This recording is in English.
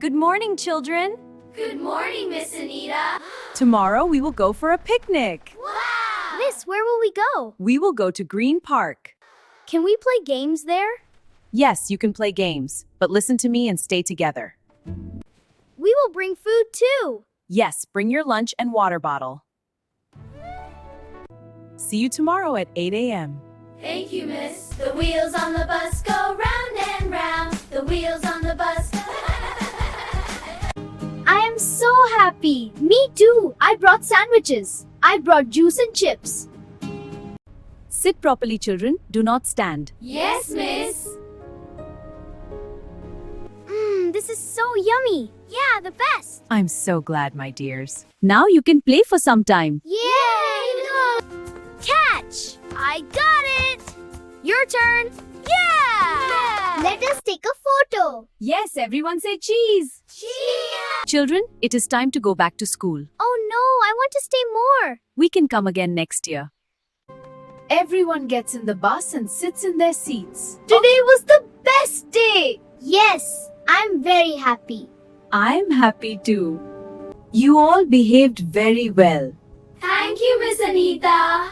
Good morning, children. Good morning, Miss Anita. Tomorrow we will go for a picnic. Wow! Miss, where will we go? We will go to Green Park. Can we play games there? Yes, you can play games, but listen to me and stay together. We will bring food too. Yes, bring your lunch and water bottle. See you tomorrow at 8 a.m. Thank you, Miss. The wheels on the bus go round and round. The wheels on the bus. I am so happy. Me too. I brought sandwiches. I brought juice and chips. Sit properly, children. Do not stand. Yes, Miss. This is so yummy. Yeah, the best. I'm so glad, my dears. Now you can play for some time. Yay! Catch! I got it! Your turn. Yeah! Let us take a photo. Yes, everyone say cheese. Cheers! Children, it is time to go back to school. Oh no, I want to stay more. We can come again next year. Everyone gets in the bus and sits in their seats. Today was the best day. Yes, I'm very happy. I'm happy too. You all behaved very well. Thank you, Miss Anita.